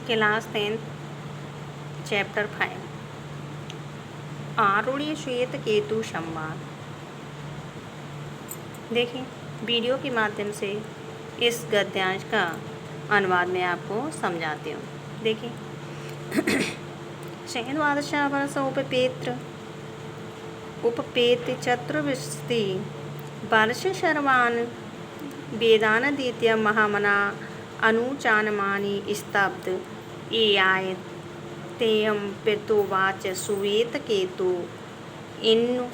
Class 10 chapter 5 आरूढ़ी श्वेत केतु संवाद। देखिए, वीडियो के माध्यम से इस गद्यांश का अनुवाद मैं आपको समझाती हूँ। देखिए, शयनवादशा वर्ष उपपेत चतुर्विंशति वर्ष सर्वान् वेदानदीत्य महामना अनुचानमानि स्तब्ध एयाय तेयं पितुवाच सुवेतकेतु इन्नु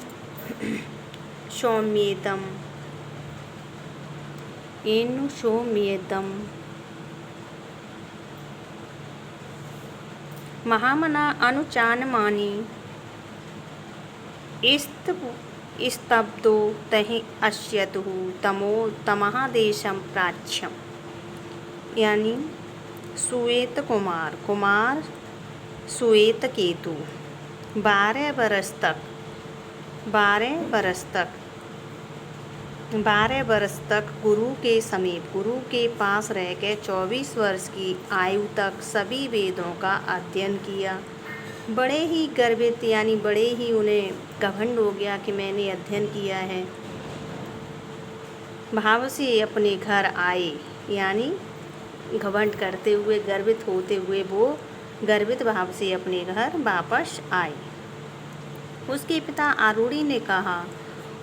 सौम्येदम् महामना अनुचानमानि स्तब्धो तहि अश्यतुः तमः देशं प्राच्यम्। यानी श्वेत कुमार श्वेत केतु 12 बरस तक गुरु के समीप, गुरु के पास रह के 24 वर्ष की आयु तक सभी वेदों का अध्ययन किया। बड़े ही गर्वित यानी बड़े ही उन्हें घमंड हो गया कि मैंने अध्ययन किया है। भाव से अपने घर आए, यानी घमंड करते हुए, गर्वित होते हुए वो गर्वित भाव से अपने घर वापस आए। उसके पिता आरूढ़ी ने कहा,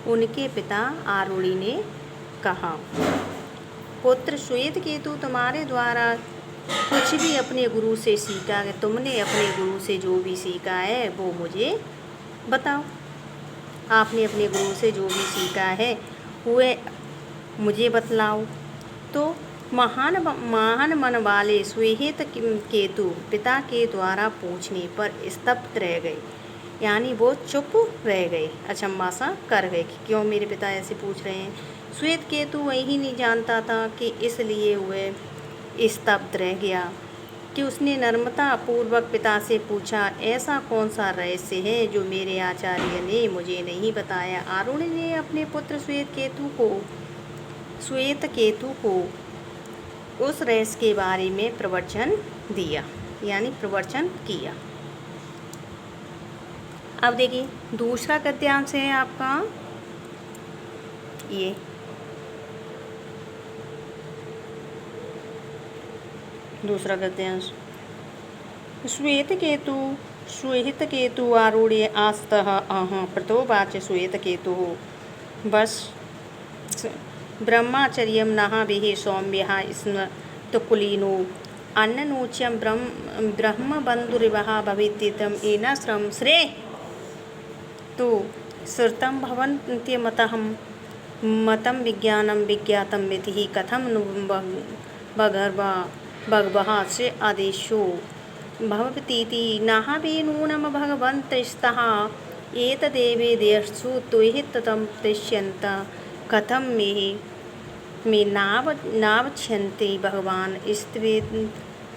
उनके पिता आरूढ़ी ने कहा, पुत्र श्वेत केतु, तुम्हारे द्वारा कुछ भी अपने गुरु से सीखा है, तुमने अपने गुरु से जो भी सीखा है वो मुझे बताओ। आपने अपने गुरु से जो भी सीखा है वह मुझे बतलाओ। तो महान मन वाले श्वेत केतु पिता के द्वारा पूछने पर स्तब्ध रह गए, यानी वो चुप रह गए, अचंभा सा कर गए कि क्यों मेरे पिता ऐसे पूछ रहे हैं। श्वेत केतु वही नहीं जानता था कि इसलिए वह स्तब्ध रह गया कि उसने नम्रता पूर्वक पिता से पूछा, ऐसा कौन सा रहस्य है जो मेरे आचार्य ने मुझे नहीं बताया। आरूढ़ ने अपने पुत्र श्वेत केतु को उस रहस्य के बारे में प्रवचन दिया, यानी प्रवचन किया। अब देखिए, दूसरा गद्यांश है आपका ये। दूसरा गद्यांश, श्वेत केतु आरूढ़ आस्तः प्रतोवाच श्वेत केतु बस ब्रह्मचर्यं नहाभिः सौम्यः स्मृतकुलीनो अन्ननोच्यं ब्रह्मबन्धुरिवः भवेत्तम् एनाश्रम श्रे तो श्रुतं मतं विज्ञानं विज्ञातं मिति कथं नु भगवः से आदेशो भवतीति नाहवे नूनं भगवन्तस्तः एतदेवे देशु तुहितं पश्यन्त कथं मे नावच्छन्ति भगवान् स्त्वेद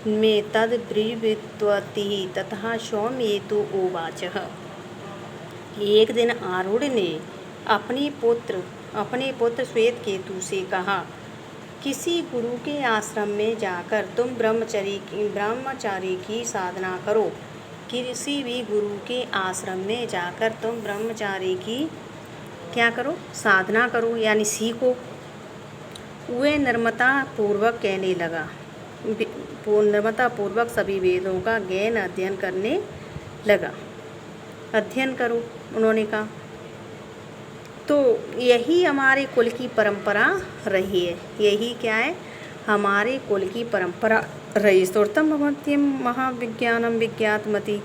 में तद ब्रीवित्वति ततः सौम्येतु उवाचः। एक दिन आरूढ़ ने अपने पुत्र श्वेत केतु से कहा, किसी गुरु के आश्रम में जाकर तुम ब्रह्मचारी की साधना करो। किसी भी गुरु के आश्रम में जाकर तुम ब्रह्मचारी की क्या करो? साधना करो, यानी सीखो। वह नम्रता पूर्वक कहने लगा, नम्रता पूर्वक सभी वेदों का गहन अध्ययन करने लगा। अध्ययन करो, उन्होंने कहा। तो यही हमारे कुल की परंपरा रही है। यही क्या है? हमारे कुल की परंपरा रही। श्रुतं भवत्यं महाविज्ञानं विज्ञातमति,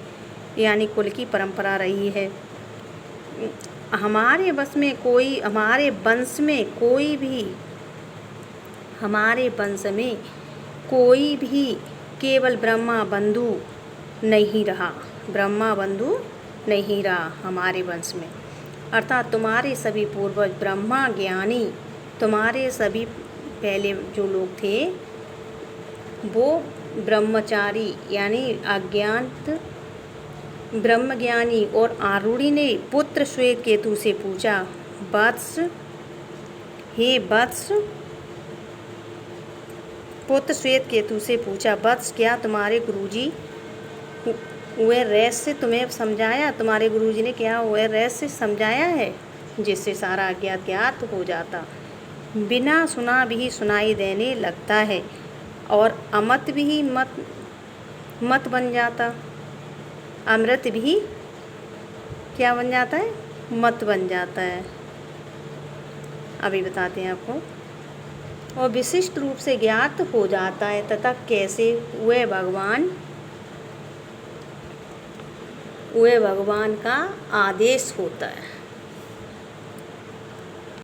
यानी कुल की परंपरा रही है। हमारे वंश में कोई भी केवल ब्रह्मा बंधु नहीं रहा हमारे वंश में। अर्थात तुम्हारे सभी पूर्वज ब्रह्मा ज्ञानी, तुम्हारे सभी पहले जो लोग थे वो ब्रह्मचारी यानी अज्ञात ब्रह्मज्ञानी। और आरूढ़ी ने पुत्र श्वेत केतु से पूछा, हे वत्स, पुत्र श्वेत केतु से पूछा, वत्स क्या तुम्हारे गुरुजी वह रहस्य तुम्हें समझाया? तुम्हारे गुरुजी ने क्या वह रहस्य समझाया है जिससे सारा अज्ञात ज्ञात हो जाता, बिना सुना भी सुनाई देने लगता है और अमृत भी मत बन जाता, अमृत भी क्या बन जाता है? मत बन जाता है। अभी बताते हैं आपको। और विशिष्ट रूप से ज्ञात हो जाता है तथा कैसे वह भगवान का आदेश होता है।